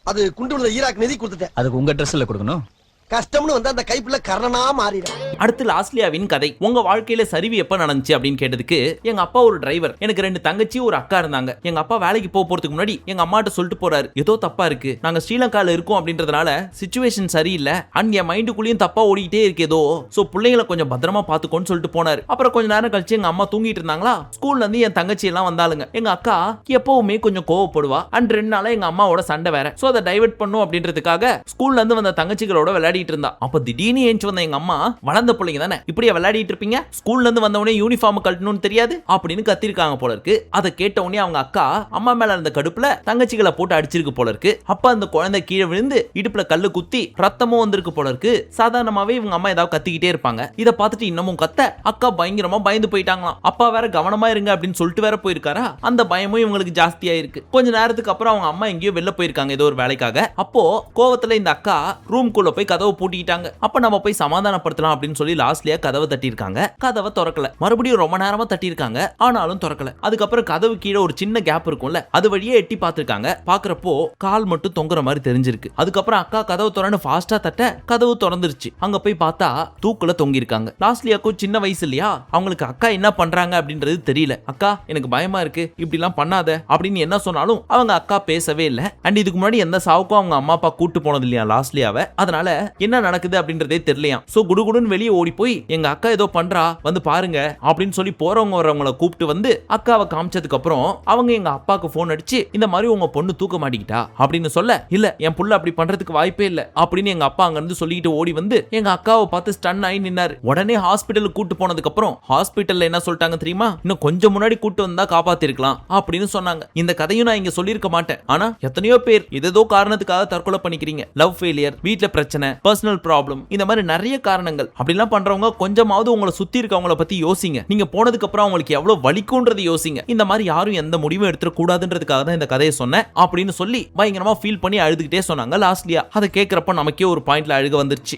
அது குண்டு விழுந்த ஈராக்கு நிதி கொடுத்துட்டேன். அதுக்கு உங்க ட்ரெஸ்ல கொடுக்கணும். கஷ்டம்னு வந்து அந்த கைப்புள்ள கரணனா மாறிடும். அடுத்து லாஸ்ட்லியாவின் கதை. உங்க வாழ்க்கையில சரிவு எப்ப நடந்துச்சு அப்படின்னு கேட்டதுக்கு, எங்க அப்பா ஒரு டிரைவர், எனக்கு 2 தங்கச்சி ஒரு அக்கா இருந்தாங்க. எங்க அப்பா வேலைக்கு போறதுக்கு முன்னாடி எங்க அம்மாட்ட சொல்லிட்டு போறாரு, ஏதோ தப்பா இருக்கு, நாங்க ஸ்ரீலங்கால இருக்கோம் அப்படின்றதுனால சிச்சுவேஷன் சரியில்லை, அண்ட் என் மைண்டுக்குள்ளேயும் தப்பா ஓடிக்கிட்டே இருக்கு ஏதோ, சோ பிள்ளைங்களை கொஞ்சம் பத்திரமா பாத்துக்கோன்னு சொல்லிட்டு போனாரு. அப்புறம் கொஞ்ச நேரம் கழிச்சு எங்க அம்மா தூங்கிட்டு இருந்தாங்களா, ஸ்கூல்ல இருந்து என் தங்கச்சி எல்லாம் வந்தாளுங்க. எங்க அக்கா எப்பவுமே கொஞ்சம் கோவப்படுவா, அண்ட் 2 நாளா எங்க அம்மாவோட சண்டை வேற, சோ அதை டைவர்ட் பண்ணும் அப்படின்றதுக்காக ஸ்கூல்ல இருந்து வந்த தங்கச்சிகளோட விளையாடி விளையாடிட்டு இருந்தா. அப்ப திடீர்னு ஏஞ்சி வந்த எங்க அம்மா, வளர்ந்த பிள்ளைங்க தானே இப்படியே விளையாடிட்டு இருப்பீங்க, ஸ்கூல்ல இருந்து வந்த உடனே யூனிஃபார்ம் கட்டணும்னு தெரியாது அப்படின்னு கத்திருக்காங்க போல இருக்கு. அதை கேட்ட உடனே அவங்க அக்கா அம்மா மேல இருந்த கடுப்புல தங்கச்சிகளை போட்டு அடிச்சிருக்கு போல இருக்கு. அப்ப அந்த குழந்தை கீழே விழுந்து இடுப்புல கல்லு குத்தி ரத்தமும் வந்திருக்கு போல இருக்கு. சாதாரணமாவே இவங்க அம்மா ஏதாவது கத்திக்கிட்டே இருப்பாங்க. இதை பார்த்துட்டு இன்னமும் கத்த அக்கா பயங்கரமா பயந்து போயிட்டாங்களாம். அப்பா வேற கவனமா இருங்க அப்படின்னு சொல்லிட்டு வேற போயிருக்காரா. அந்த பயமும் இவங்களுக்கு ஜாஸ்தியா இருக்கு. கொஞ்ச நேரத்துக்கு அப்புறம் அவங்க அம்மா எங்கேயோ வெளில போயிருக்காங்க ஏதோ ஒரு வேலைக்காக. அப்போ கோவத்துல இந்த அக்கா ரூம்குள்ள போய் கதவை பூட்டிட்டாங்க. அப்ப நம்ம போய் சமாதானப்படுத்தலாம் அப்படின்னு சொல்லி லாஸ்ட்லயா கதவை தட்டியிருக்காங்க. கதவை திறக்கல. மறுபடியும் ரொம்ப நேரமா தட்டியிருக்காங்க, ஆனாலும் திறக்கல. அதுக்கப்புறம் கதவு கீழே ஒரு சின்ன கேப் இருக்கும்ல, அது வழியே எட்டி பார்த்திருக்காங்க. பாக்குறப்போ கால் மட்டும் தொங்குற மாதிரி தெரிஞ்சிருக்கு. அதுக்கப்புறம் அக்கா கதவு திறந்து ஃபாஸ்டா தட்ட கதவு திறந்துருச்சு. அங்க போய் பார்த்தா தூக்குல தொங்கி இருக்காங்க. லாஸ்ட்லியாக்கோ சின்ன வயசு இல்லையா, அவங்களுக்கு அக்கா என்ன பண்றாங்க அப்படின்றது தெரியல. அக்கா எனக்கு பயமா இருக்கு, இப்படி எல்லாம் பண்ணாத அப்படின்னு என்ன சொன்னாலும் அவங்க அக்கா பேசவே இல்ல. அண்ட் இதுக்கு முன்னாடி எந்த சாவுக்கும் அவங்க அம்மா அப்பா கூட்டு போனது இல்லையா லாஸ்ட்லியாவை. அதனால என்ன நடக்குது அப்படின்றதே தெரியலையா. சோ குடுகுடுன்னு வெளியே ஓடி போய் எங்க அக்கா ஏதோ பண்றா வந்து பாருங்க அப்படின்னு சொல்லி போறவங்க வரவங்களை கூப்பிட்டு வந்து அக்காவை காமிச்சதுக்கு அப்புறம் அவங்க எங்க அப்பாவுக்கு போன் அடிச்சு இந்த மாதிரி உங்க பொண்ணு தூக்க மாட்டிக்கிட்டா அப்படின்னு சொல்ல, இல்ல என் புள்ள அப்படி பண்றதுக்கு வாய்ப்பே இல்ல அப்படின்னு எங்க அப்பா அங்க இருந்து சொல்லிட்டு ஓடி வந்து எங்க அக்காவை பார்த்து ஸ்டன் ஆகி நின்னாரு. உடனே ஹாஸ்பிட்டலுக்கு கூட்டு போனதுக்கு அப்புறம் ஹாஸ்பிட்டல்ல என்ன சொல்லிட்டாங்க தெரியுமா, இன்னும் கொஞ்சம் முன்னாடி கூட்டு வந்தா காப்பாத்திருக்கலாம் அப்படின்னு சொன்னாங்க. இந்த கதையும் நான் இங்க சொல்லிருக்க மாட்டேன். ஆனா எத்தனையோ பேர் ஏதோ காரணத்துக்காக தற்கொலை பண்ணிக்கிறீங்க. லவ் ஃபெயிலியர், வீட்ல பிரச்சனை, பர்சனல் ப்ராப்ளம், இந்த மாதிரி நிறைய காரணங்கள். அப்படிலாம் பண்றவங்க கொஞ்சமாவது உங்களை சுத்தி இருக்கவங்கள பத்தி யோசிங்க. நீங்க போனதுக்கு அப்புறம் அவங்களுக்கு எவ்வளவு வலிக்கும்ன்றது யோசிங்க. இந்த மாதிரி யாரும் எந்த முடிவும் எடுத்துட கூடாதுன்றதுக்காக தான் இந்த கதையை சொன்னேன் அப்படின்னு சொல்லி பயங்கரமா ஃபீல் பண்ணி அழுதுகிட்டே சொன்னாங்க லாஸ்ட்லியா. அதை கேட்கிறப்ப நமக்கே ஒரு பாயிண்ட்ல அழுக வந்துருச்சு.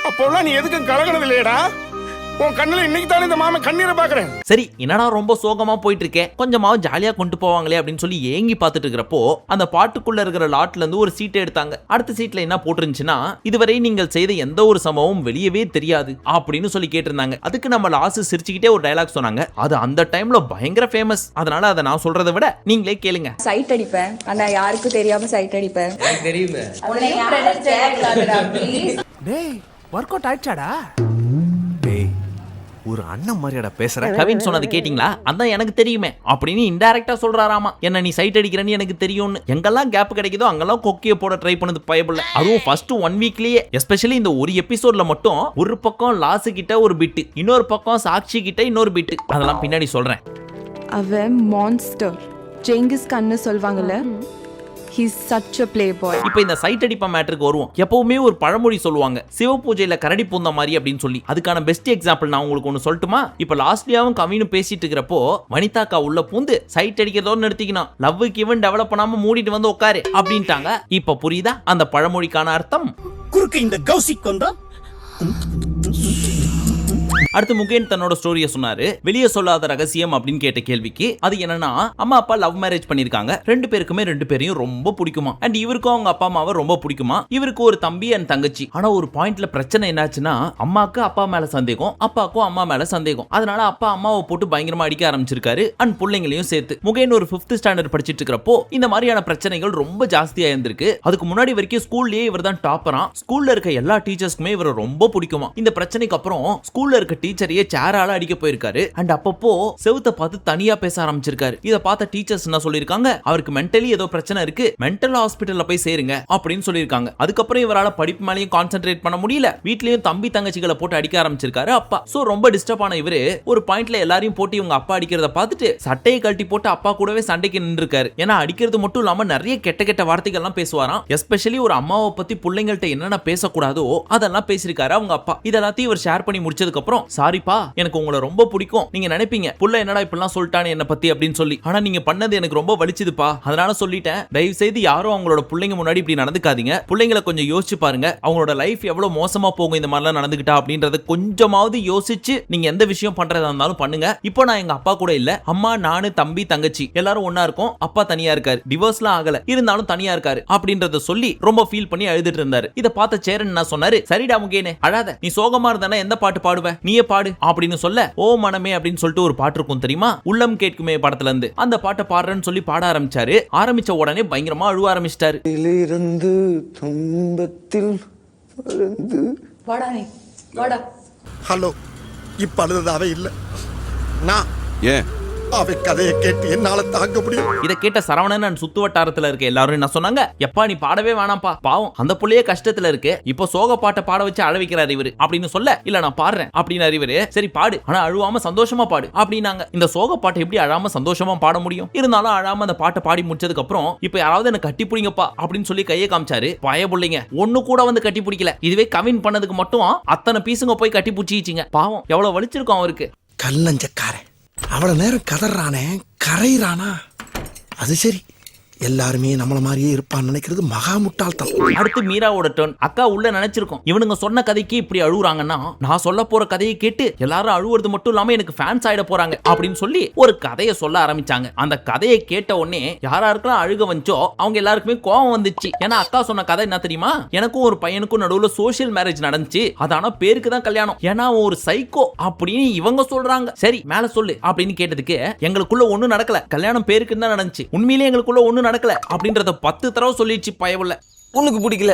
அப்போலாம் நீ எதுக்கு கலகனது இல்லையடா? உன் கண்ணுல இன்னைக்கு தானே இந்த மாமன் கண்ணீரை பாக்குறேன். சரி என்னடா ரொம்ப சோகமா போயிட்டு இருக்கேன், கொஞ்சமாவது ஜாலியா கொண்டு போவாங்களே அப்படின்னு சொல்லி ஏங்கி பார்த்துட்டு இருக்கிறப்போ அந்த பாட்டுக்குள்ள இருக்கிற லாட்ல இருந்து ஒரு சீட்டை எடுத்தாங்க. அடுத்த சீட்ல என்ன போட்டுருந்துச்சுன்னா, இதுவரை நீங்கள் செய்த எந்த ஒரு சம்பவம் வெளியவே தெரியாது அப்படின்னு சொல்லி கேட்டிருந்தாங்க. அதுக்கு நம்ம லாஸ்ட் சிரிச்சுக்கிட்டே ஒரு டயலாக் சொன்னாங்க. அது அந்த டைம்ல பயங்கர ஃபேமஸ். அதனால அதை நான் சொல்றதை விட நீங்களே கேளுங்க. சைட் அடிப்பேன், ஆனா யாருக்கும் தெரியாம சைட் அடிப்பேன். தெரியுமே. டேய் வொர்க் அவுட் ஆயிடுச்சாடா? ஒரு அண்ணன் மாதிரியாடா பேசுற. கவின் சொன்னது கேட்டிங்களா, அதான் எனக்கு தெரியுமே அப்படின்னு இன்டைரக்டா சொல்றாராமா. என்ன நீ சைட் அடிக்கிறன்னு எனக்கு தெரியும்னு. எங்கெல்லாம் கேப் கிடைக்குதோ அங்கெல்லாம் கொக்கிய போட ட்ரை பண்ணது பயபுள்ள. அதுவும் ஃபர்ஸ்ட் 1 வீக்லயே, எஸ்பெஷலி இந்த ஒரு எபிசோட்ல மட்டும் ஒரு பக்கம் லாசு கிட்ட ஒரு பிட்டு, இன்னொரு பக்கம் சாட்சி கிட்ட இன்னொரு பிட்டு. அதெல்லாம் பின்னாடி சொல்றேன். அவன் மான்ஸ்டர், ஜெங்கிஸ் கன்னு சொல்வாங்கல்ல, he's such a playboy. இப்போ இந்த சைட் அடிப்ப மேட்டருக்கு வருவோம். எப்பவுமே ஒரு பழமொழி சொல்லுவாங்க, சிவ பூஜையில கரடி பூந்த மாதிரி அப்படின்னு சொல்லி. அதுக்கான பெஸ்ட் எக்ஸாம்பிள் நான் உங்களுக்கு ஒன்னு சொல்லட்டுமா? இப்போ லாஸ்ட்லியாவும் கவினும் பேசிட்டு இருக்கிறப்போ வனிதாக்கா உள்ள பூந்து சைட் அடிக்கிறதோட நிறுத்திக்கணும், லவ்வுக்கு இவன் டெவலப் பண்ணாம மூடிட்டு வந்து உட்காரு அப்படின்ட்டாங்க. இப்ப புரியுதா அந்த பழமொழிக்கான அர்த்தம்? குறுக்கு இந்த கௌசிக் வந்தா. அடுத்து முகேன் தன்னோட ஸ்டோரியை சொன்னாரு. வெளியே சொல்லாத ரகசியம் அப்படின்னு கேட்ட கேள்விக்கு அது என்னன்னா, அம்மா அப்பா லவ் மேரேஜ் பண்ணிருக்காங்க. 2 பேருக்குமே 2 பேரையும் ரொம்ப பிடிக்குமா. அண்ட் இவருக்கும் அவங்க அப்பா அம்மாவை ரொம்ப பிடிக்குமா. இவருக்கு ஒரு தம்பி அண்ட் தங்கச்சி. ஆனா ஒரு பாயிண்ட்ல பிரச்சனை என்னாச்சுன்னா, அம்மாக்கு அப்பா மேல சந்தேகம், அப்பாவுக்கும் அம்மா மேல சந்தேகம். அதனால அப்பா அம்மாவை போட்டு பயங்கரமா அடிக்க ஆரம்பிச்சிருக்காரு. அண்ட் பிள்ளைங்களையும் சேர்த்து. முகேன் ஒரு 5th ஸ்டாண்டர்ட் படிச்சிட்டு இருக்கிறப்போ இந்த மாதிரியான பிரச்சனைகள் ரொம்ப ஜாஸ்தியா இருந்திருக்கு. அதுக்கு முன்னாடி வரைக்கும் ஸ்கூல்லயே இவர் தான் டாப்பரா. ஸ்கூல்ல இருக்க எல்லா டீச்சர்ஸ்க்குமே இவரை ரொம்ப பிடிக்குமா. இந்த பிரச்சனைக்கு அப்புறம் ஸ்கூல்ல இருக்க டீச்சரையே சேரால அடிக்க போயிருக்காரு. அண்ட் அப்பப்போ செவுத்த பார்த்து தனியா பேச ஆரம்பிச்சிருக்காரு. இத பார்த்த டீச்சர்ஸ் என்ன சொல்லிருக்காங்க, அவருக்கு மென்டலி ஏதோ பிரச்சனை இருக்கு, மென்டல் ஹாஸ்பிடல்ல போய் சேருங்க அப்படின்னு சொல்லிருக்காங்க. அதுக்கப்புறம் இவரால படிப்பு மேலயும் கான்சென்ட்ரேட் பண்ண முடியல. வீட்லயும் தம்பி தங்கச்சிகளை போட்டு அடிக்க ஆரம்பிச்சிருக்காரு அப்பா. சோ ரொம்ப டிஸ்டர்ப் ஆன இவரு ஒரு பாயிண்ட்ல எல்லாரையும் போட்டு இவங்க அப்பா அடிக்கிறத பார்த்துட்டு சட்டையை கழட்டி போட்டு அப்பா கூடவே சண்டைக்கு நின்றுருக்காரு. ஏன்னா அடிக்கிறது மட்டும் இல்லாம நிறைய கெட்ட கெட்ட வார்த்தைகள் எல்லாம் பேசுவாராம். எஸ்பெஷலி ஒரு அம்மாவை பத்தி பிள்ளைங்கள்ட்ட என்னென்ன பேசக்கூடாதோ அதெல்லாம் பேசிருக்காரு அவங்க அப்பா. இதெல்லாத்தையும் இவர் ஷேர் பண்ணி முடிச்சதுக்கு அப்புறம், சாரிப்பா எனக்கு உங்களை ரொம்ப பிடிக்கும், நீங்க நினைப்பீங்க புள்ள என்னடா இப்படிலாம் சொல்லிட்டானே என்ன பத்தி அப்படின்னு சொல்லி, ஆனா நீங்க பண்ணது எனக்கு ரொம்ப வலிச்சுதுப்பா, அதனால சொல்லிட்டேன். தயவு செய்து யாரும் அவங்களோட பிள்ளைங்க முன்னாடி இப்படி நடந்துக்காதீங்க. பிள்ளைங்களை கொஞ்சம் யோசிச்சு பாருங்க, அவங்களோட லைஃப் எவ்வளவு மோசமா போகும் இந்த மாதிரிலாம் நடந்துக்கிட்டா அப்படின்றத கொஞ்சமாவது யோசிச்சு நீங்க எந்த விஷயம் பண்றதா இருந்தாலும் பண்ணுங்க. இப்போ நான் எங்க அப்பா கூட இல்ல, அம்மா நானு தம்பி தங்கச்சி எல்லாரும் ஒன்னா இருக்கோம், அப்பா தனியா இருக்காரு, டிவோர்ஸ்லாம் ஆகல, இருந்தாலும் தனியா இருக்காரு அப்படின்றத சொல்லி ரொம்ப ஃபீல் பண்ணி அழுதுட்டு இருந்தாரு. இத பார்த்த சேரன் என்ன சொன்னாரு, சரிடா முகேனே அழாத, நீ சோகமா இருந்தா எந்த பாட்டு பாடுவ, நீயே பாடு அப்படின்னு சொல்ல, ஓ மனமே அப்படின்னு சொல்லிட்டு ஒரு பாட்டு இருக்கும் தெரியுமா, உள்ளம் கேட்குமே படத்துல இருந்து, அந்த பாட்டை பாடுறேன்னு சொல்லி பாட ஆரம்பிச்சாரு. ஆரம்பிச்ச உடனே பயங்கரமா அழுவ ஆரம்பிச்சிட்டாரு. ஹலோ இப்ப அழுததாவே இல்ல நான் ஏன் அவ கதையை கேட்டு என்னால தாங்க முடியும். இதை கேட்ட சரவணன் and சுத்து வட்டாரத்துல இருக்க எல்லாரும் என்ன சொன்னாங்க, எப்பா நீ பாடவே வேணாம்ப்பா, பாவம் அந்த புள்ளையே கஷ்டத்துல இருக்கு, இப்போ சோக பாட்டை பாட வச்சு அழ வைக்கிறார் இவரு அப்படின்னு சொல்ல, இல்ல நான் பாடுறேன் அப்படின்னு இவரு, சரி பாடு ஆனா அழுவாம சந்தோஷமா பாடு அப்படின்னாங்க. இந்த சோக பாட்டை எப்படி அழாம சந்தோஷமா பாட முடியும்? இருந்தாலும் அழாம அந்த பாட்டை பாடி முடிச்சதுக்கு அப்புறம் இப்ப யாராவது என்ன கட்டி பிடிங்கப்பா அப்படின்னு சொல்லி கையை காமிச்சாரு. பய புள்ளைங்க ஒண்ணு கூட வந்து கட்டி பிடிக்கல. இதுவே கவின் பண்ணதுக்கு மட்டும் அத்தனை பீசுங்க போய் கட்டி பிடிச்சிச்சிங்க. பாவம் எவ்வளவு வலிச்சிருக்கும் அவருக்கு. கல்லஞ்சக்காரன் அவ்வளவு நேரம் கதறானே, கரையிறானா? அது சரி, எல்லாருமே நம்மள மாதிரியே இருப்பான்னு நினைக்கிறது மகா முட்டாள்தனம். அடுத்து மீராவோட டர்ன். அக்கா உள்ள நினைச்சிருக்கோம் இவனுங்க சொன்ன கதைக்கு இப்படி அழுகுறாங்கன்னா, நான் சொல்ல போற கதையை கேட்டு எல்லாரும் அழுவுறது மட்டும் இல்லாம எனக்கு ஃபேன்ஸ் ஆயிட போறாங்க அப்படின்னு சொல்லி ஒரு கதையை சொல்ல ஆரம்பிச்சாங்க. அந்த கதையை கேட்ட உடனே யாராருக்கெல்லாம் அழுக வந்துச்சோ அவங்க எல்லாருக்குமே கோவம் வந்துச்சு. ஏன்னா அக்கா சொன்ன கதை என்ன தெரியுமா, எனக்கும் ஒரு பையனுக்கும் நடுவுல சோசியல் மேரேஜ் நடந்துச்சு, அதான பேருக்கு தான் கல்யாணம், ஏன்னா ஒரு சைக்கோ அப்படின்னு இவங்க சொல்றாங்க. சரி மேல சொல்லு அப்படின்னு கேட்டதுக்கு, எங்களுக்குள்ள ஒண்ணும் நடக்கல, கல்யாணம் பேருக்கு தான் நடந்துச்சு, உண்மையிலேயே எங்களுக்குள்ள ஒண்ணும் நடக்கல அப்படின்றத 10 தடவை சொல்லிடுச்சு பயவுள்ள. உனக்கு பிடிக்கல.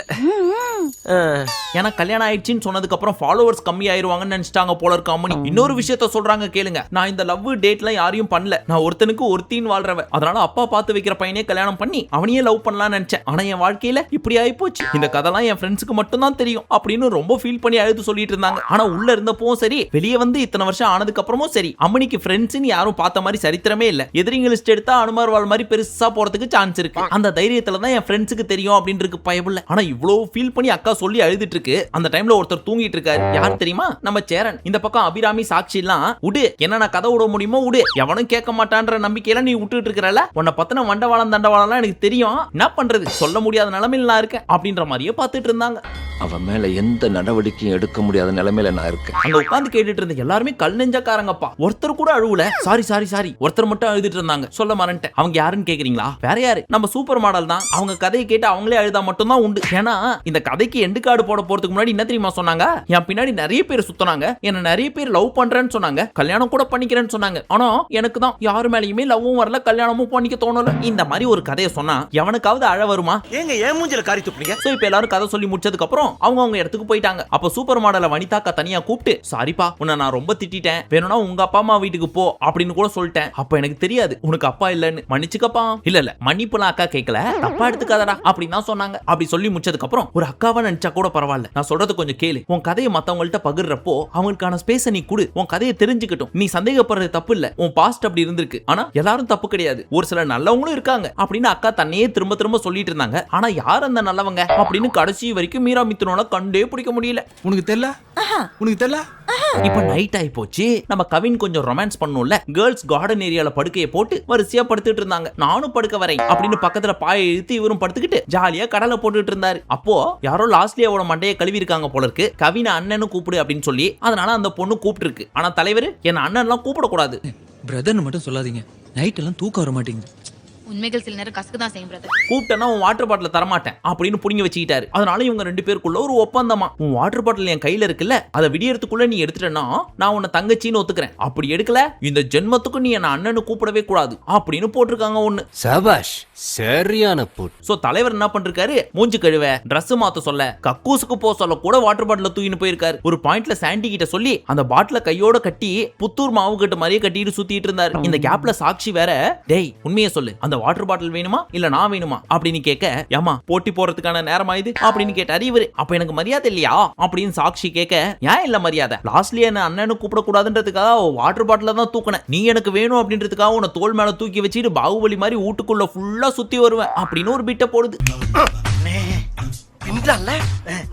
ஏன்னா கல்யாணம் ஆயிடுச்சுன்னு சொன்னதுக்கு அப்புறம் ஃபாலோவர்ஸ் கம்மி ஆயிருவாங்கன்னு நினைச்சிட்டாங்க போல இருக்க அம்மனி. இன்னொரு விஷயத்த சொல்றாங்க கேளுங்க, நான் இந்த லவ் டேட்லாம் யாரையும் பண்ணல, நான் ஒருத்தனுக்கு ஒருத்தின்னு வாழ்றவன், அதனால அப்பா பார்த்து வைக்கிற பையனே கல்யாணம் பண்ணி அவனையே லவ் பண்ணலாம்னு நினைச்சேன், ஆனா என் வாழ்க்கையில இப்படி ஆயி போச்சு, இந்த கதைலாம் என் ஃப்ரெண்ட்ஸுக்கு மட்டும் தான் தெரியும் அப்படின்னு ரொம்ப ஃபீல் பண்ணி அழுது சொல்லிட்டு இருந்தாங்க. ஆனா உள்ள இருந்தப்போ சரி, வெளியே வந்து இத்தனை வருஷம் ஆனதுக்கு அப்புறமும் சரி, அம்மனிக்கு ஃப்ரெண்ட்ஸ்னு யாரும் பார்த்த மாதிரி சரித்திரமே இல்ல. எதிரிங்க லிஸ்ட் எடுத்தா அனுமார் வாழ் மாதிரி பெருசா போறதுக்கு சான்ஸ் இருக்கு. அந்த தைரியத்துல தான் என் ஃப்ரெண்ட்ஸுக்கு தெரியும் அப்படின்னு இருக்கு பயபுள்ள. ஆனா இவ்வளவு ஃபீல் பண்ணி அக்கா சொல்லி அழுதுட்டு இருக்கு. அந்த டைம்ல ஒருத்தர் தூங்கிட்டு இருக்காரு. யார் தெரியுமா? நம்ம சேரன். இந்த பக்கம் அபிராமி சாட்சி எல்லாம் உடு, என்ன நான் கதை விட முடியுமோ உடு, எவனும் கேட்க மாட்டான்ற நம்பிக்கையில நீ விட்டுட்டு இருக்கறல, உன்னை பத்தின வண்டவாளம் தண்டவாளம் எனக்கு தெரியும், என்ன பண்றது, சொல்ல முடியாத நிலைமையில நான் இருக்கேன் அப்படின்ற மாதிரியே பார்த்துட்டு இருந்தாங்க. அவன் மேல எந்த நடவடிக்கையும் எடுக்க முடியாத நிலைமையில நான் இருக்கேன். அங்க உட்கார்ந்து கேட்டுட்டு இருந்த எல்லாருமே கல் நெஞ்சக்காரங்கப்பா. ஒருத்தர் கூட அழுவல. சாரி ஒருத்தர் மட்டும் அழுதுட்டு இருந்தாங்க. சொல்ல மறந்துட்டேன். அவங்க யாருன்னு கேக்குறீங்களா? வேற யாரு, நம்ம சூப்பர் மாடல் தான். அவங்க கதையை கேட்டு அவங்களே அழுதா மட்டும் தான் உண்டு. ஏன்னா இந்த கதைக்கு எண்டு கார்டு போட போறதுக்கு முன்னாடி என்ன தெரியுமா சொன்னாங்க, என் பின்னாடி நிறைய பேர் சுத்தினாங்க, என்ன நிறைய பேர் லவ் பண்றேன்னு சொன்னாங்க, கல்யாணம் கூட பண்ணிக்கிறேன்னு சொன்னாங்க, ஆனா எனக்கு தான் யாரு மேலயுமே லவ்வும் வரல, கல்யாணமும் பண்ணிக்க தோணல. இந்த மாதிரி ஒரு கதையை சொன்னா எவனுக்காவது அழ வருமா? ஏங்க ஏன் மூஞ்சில காரி துப்புறீங்க? சோ இப்போ எல்லாரும் கதை சொல்லி முடிச்சதுக்கு அப்புறம் அவங்க இடத்துக்கு போயிட்டாங்க. அப்ப சூப்பர் மாடலை வனிதாக்கா தனியா கூப்பிட்டு, சாரிப்பா உன்னை நான் ரொம்ப திட்டிட்டேன், வேணும்னா உங்க அப்பா அம்மா வீட்டுக்கு போ அப்படின்னு கூட சொல்லிட்டேன், அப்ப எனக்கு தெரியாது உனக்கு அப்பா இல்லன்னு, மன்னிச்சுக்கப்பா. இல்ல மன்னிப்புலாம் அக்கா கேட்கல, தப்பா எடுத்துக்காதடா அப்படின்னு தான் சொன்னாங்க. அப்படி சொல்லி முடிச்சதுக்கு அப்புறம் ஒரு அக்காவா நினைச்சா கூட பரவாயில்ல, நான் சொல்றது கொஞ்சம் கேளு, உன் கதையை மத்தவங்கள்ட்ட பகிர்றப்போ அவங்களுக்கான ஸ்பேஸை நீ கொடு, உன் கதையை தெரிஞ்சுக்கட்டும், நீ சந்தேகப்படுறது தப்பு இல்ல, உன் பாஸ்ட் அப்படி இருந்திருக்கு, ஆனா எல்லாரும் தப்பு கிடையாது, ஒரு சில நல்லவங்களும் இருக்காங்க அப்படின்னு அக்கா தன்னையே திரும்ப திரும்ப சொல்லிட்டு இருந்தாங்க. ஆனா யார் அந்த நல்லவங்க அப்படின்னு கடைசி வரைக்கும் மீரா மிதுனோட கண்டே பிடிக்க முடியல. உனக்கு தெரியல, உனக்கு தெரியல. இப்ப நைட் ஆயி போச்சு. நம்ம கவின் கொஞ்சம் ரொமான்ஸ் பண்ணோம்ல, கேர்ள்ஸ் கார்டன் ஏரியால படுக்கையை போட்டு வரிசையா படுத்துட்டு இருந்தாங்க. நானும் படுக்க வரேன் அப்படின்னு பக்கத்துல பாயை இழுத்து இவரும் படுத்துக்கிட்டு ஜாலியா கடலை போட்டுட்டு இருந்தாரு. அப்போ யாரோ லாஸ்ட்லியாவோட மண்டையை கழுவி இருக்காங்க போல இருக்கு. கவினை அண்ணனும் கூப்பிடு அப்படின்னு சொல்லி, அதனால அந்த பொண்ணு கூப்பிட்டு இருக்கு. ஆனா தலைவர் என்ன அண்ணன் எல்லாம் கூப்பிடக்கூடாது, பிரதர்னு மட்டும் சொல்லாதீங்க, நைட் எல்லாம் தூக்கம் வர மாட்டேங்குது. உண்மைகள் சில நேரம் கசக்கு தான் செய்யும் பிரதர். கூப்பிட்டனா உன் வாட்டர் பாட்டில தரமாட்டேன் அப்படின்னு புடிங்கி வச்சுக்கிட்டாரு. அதனால இவங்க ரெண்டு பேருக்குள்ள ஒரு ஒப்பந்தமா, உன் வாட்டர் பாட்டில் என் கையில இருக்குல்ல, அதை விடியறதுக்குள்ள நீ எடுத்துட்டேன்னா நான் உன்னை தங்கச்சின்னு ஒத்துக்கிறேன், அப்படி எடுக்கல இந்த ஜென்மத்துக்கு நீ என்ன அண்ணனு கூப்பிடவே கூடாது அப்படின்னு போட்டிருக்காங்க ஒண்ணு. சபாஷ், சரியான போட். சோ தலைவர் என்ன பண்றாரு, மூஞ்சி கழுவ, Dress மாத்த சொல்ல, கக்கூசுக்கு போக சொல்ல கூட வாட்டர் பாட்டில தூக்கிட்டு போயிருக்காரு. ஒரு பாயிண்ட்ல சாண்டி கிட்ட சொல்லி அந்த பாட்டில கையோட கட்டி புத்தூர் மாவு கட்டு மாதிரியே கட்டிட்டு சுத்திட்டு இருந்தாரு. இந்த கேப்ல சாட்சி வேற, டேய் உண்மையை சொல்லு, அந்த வாட்டர் பாட்டில் வேணுமா இல்ல நான் வேணுமா அப்படின்னு கேட்க, ஏமா போட்டி போறதுக்கான நேரமா இது அப்படின்னு கேட்டாரு இவரு. அப்ப எனக்கு மரியாதை இல்லையா அப்படின்னு சாட்சி கேட்க, ஏன் இல்ல மரியாதை, லாஸ்ட்லி என்ன அண்ணனு கூப்பிட கூடாதுன்றதுக்காக வாட்டர் பாட்டில தான் தூக்கினேன், நீ எனக்கு வேணும் அப்படின்றதுக்காக உன்னை தோல் மேல தூக்கி வச்சுட்டு பாகுபலி மாதிரி வீட்டுக்குள்ள ஃபுல்லா சுத்தி வருவேன் அப்படின்னு ஒரு பிட்ட போடுது.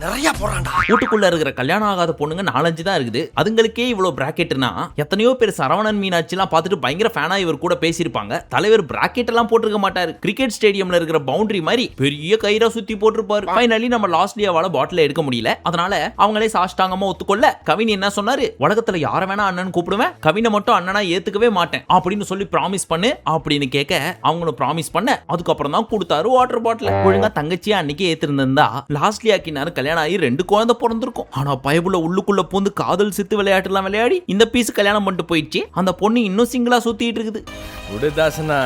நிறைய போறான்டா. வீட்டுக்குள்ள இருக்கிற கல்யாணம் ஆகாத பொண்ணுங்க 4-5 தான் இருக்குது. அதுங்களுக்கே இவ்வளவு பிராக்கெட்னா எத்தனையோ பேர் சரவணன் மீனாட்சி எல்லாம் பார்த்துட்டு பயங்கர ஃபேனா இவர் கூட பேசியிருப்பாங்க. தலைவர் பிராக்கெட் எல்லாம் போட்டிருக்க மாட்டாரு. கிரிக்கெட் ஸ்டேடியம்ல இருக்கிற பவுண்டரி மாதிரி பெரிய கயிறா சுத்தி போட்டிருப்பாரு. ஃபைனலி நம்ம லாஸ்ட்லியாவால பாட்டில எடுக்க முடியல. அதனால அவங்களே சாஷ்டாங்கமா ஒத்துக்கொள்ள கவின் என்ன சொன்னாரு, உலகத்துல யார வேணா அண்ணன் கூப்பிடுவேன், கவினை மட்டும் அண்ணனா ஏத்துக்கவே மாட்டேன் அப்படின்னு சொல்லி ப்ராமிஸ் பண்ணு அப்படின்னு கேட்க, அவங்களும் ப்ராமிஸ் பண்ண அதுக்கப்புறம் தான் கொடுத்தாரு வாட்டர் பாட்டில். ஒழுங்கா தங்கச்சியா அன்னைக்கு ஏத்திருந்தா லாஸ்ட்லியாக்கு கல்யாணம் ஆகி 2 குழந்தை பிறந்திருக்கும். ஆனா பயபுள்ள உள்ளுக்குள்ள பூந்து காதல் சித்து விளையாட்டு எல்லாம் விளையாடி இந்த பீஸ் கல்யாணம் பண்ணிட்டு போயிடுச்சு. அந்த பொண்ணு இன்னும் சிங்கிளா சுத்திட்டு இருக்குது. உடுதாசனா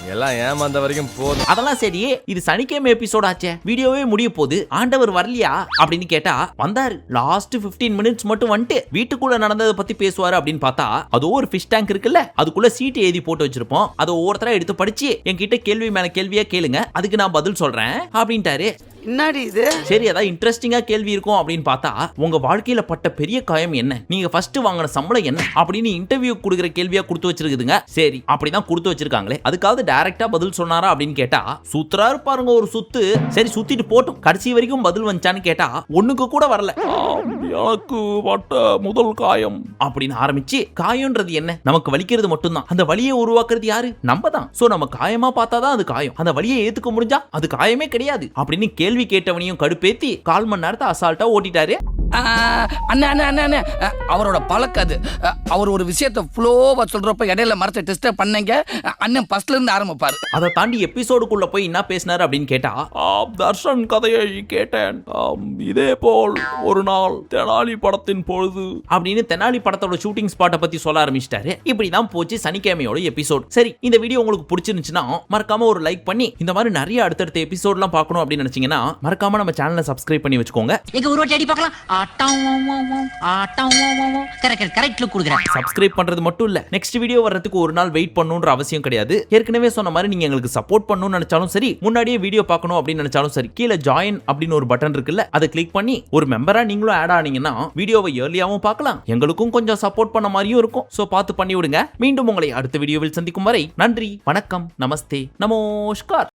எல்லாம் ஏமாந்த வரைக்கும் போதும். அதெல்லாம் சரி, இது சனிக்கிழமை எபிசோட் ஆச்சே, வீடியோவே முடிய போகுது, ஆண்டவர் வரலையா அப்படின்னு கேட்டா வந்தாரு. லாஸ்ட் 15 மினிட்ஸ் மட்டும் வந்துட்டு வீட்டுக்குள்ள நடந்ததை பத்தி பேசுவாரு அப்படின்னு பார்த்தா அது ஒரு ஃபிஷ் டேங்க் இருக்குல்ல, அதுக்குள்ள சீட் எழுதி போட்டு வச்சிருப்போம், அதை ஒவ்வொருத்தரா எடுத்து படிச்சு என்கிட்ட கேள்வி மேல கேள்வியா கேளுங்க, அதுக்கு நான் பதில் சொல்றேன் அப்படின்ட்டாரு. என்னடி இது? சரி, அதான் இன்ட்ரெஸ்டிங்கா கேள்வி இருக்கும் அப்படின்னு பார்த்தா உங்க வாழ்க்கையில பட்ட பெரிய காயம் என்ன, நீங்க ஃபர்ஸ்ட் வாங்கின சம்பளம் என்ன அப்படின்னு இன்டர்வியூ கொடுக்குற கேள்வியா கொடுத்து வச்சிருக்குதுங்க. சரி, அப்படிதான் கொடுத்து வச்சிருக்காங்களே, அதுக்காவது டைரக்டா பதில் சொன்னாரா அப்படின்னு கேட்டா சுத்துறா இருப்பாருங்க ஒரு சுத்து. சரி, சுத்திட்டு போட்டும், கடைசி வரைக்கும் பதில் வந்துச்சான்னு கேட்டா ஒண்ணுக்கு கூட வரல. எனக்கு பட்ட முதல் காயம் அப்படின்னு ஆரம்பிச்சு, காயம்ன்றது என்ன, நமக்கு வலிக்கிறது மட்டும்தான், அந்த வலியை உருவாக்குறது யாரு, நம்ம தான். சோ நம்ம காயமா பார்த்தாதான் அது காயம், அந்த வலியை ஏத்துக்க முடிஞ்சா அது காயமே கிடையாது அப்படின்னு கேள்வி கேட்டவனையும் கடுப்பேத்தி 1/4 மணி நேரத்தை அசால்ட்டா ஓட்டிட்டாரு. அண்ணே அவரோட பழக்கம் அது. அவர் ஒரு விஷயத்தை ஃப்ளோவா சொல்றப்ப இடையில மரத்தை டிஸ்டர்ப் பண்ணீங்க. அண்ணன் ஃபர்ஸ்ட்ல இருந்து ஆரம்பிப்பாரு. அதை தாண்டி எபிசோடுக்குள்ள போய் என்ன பேசினாரு அப்படின்னு கேட்டா தர்ஷன் கதையை கேட்டேன், இதே போல் ஒரு நாள் தெனாலி படத்தின் பொழுது அப்படின்னு தெனாலி படத்தோட ஷூட்டிங் ஸ்பாட்டை பத்தி சொல்ல ஆரம்பிச்சிட்டாரு. இப்படிதான் போச்சு சனிக்கிழமையோட எபிசோட். சரி, இந்த வீடியோ உங்களுக்கு பிடிச்சிருந்துச்சுன்னா மறக்காம ஒரு லைக் பண்ணி இந்த மாதிரி நிறைய அடுத்தடுத்த எபிசோட்லாம் பார்க்கணும் அப்படின்னு நினைச்சீங்கன்னா மறக்காம நம்ம சேனலை சப்ஸ்கிரைப் பண்ணி வச்சுக்கோங்க. எங்க ஒரு வாட்டி அடி பார்க்கலாம். கரெக்ட் லுக் கொடுக்குறேன். சப்ஸ்கிரைப் பண்றது மட்டும் இல்ல, நெக்ஸ்ட் வீடியோ வர்றதுக்கு ஒரு நாள் வெயிட் பண்ணணும்ன்ற அவசியம் கிடையாது. ஏற்கனவே சொன்ன மாதிரி நீங்க எங்களுக்கு சப்போர்ட் பண்ணணும்னு நினைச்சாலும் சரி, முன்னாடியே வீடியோ பார்க்கணும் அப்படின்னு நினைச்சாலும் சரி, கீழே ஜாயின் அப்படின்னு ஒரு பட்டன் இருக்குல்ல, அதை கிளிக் பண்ணி ஒரு மெம்பரா நீங்களும் ஆட் ஆனீங்கன்னா வீடியோவை ஏர்லியாவும் பார்க்கலாம், எங்களுக்கும் கொஞ்சம் சப்போர்ட் பண்ண மாதிரியும் இருக்கும். சோ பார்த்து பண்ணி விடுங்க. மீண்டும் உங்களை அடுத்த வீடியோவில் சந்திக்கும் வரை நன்றி, வணக்கம், நமஸ்தே, நமஸ்கார்.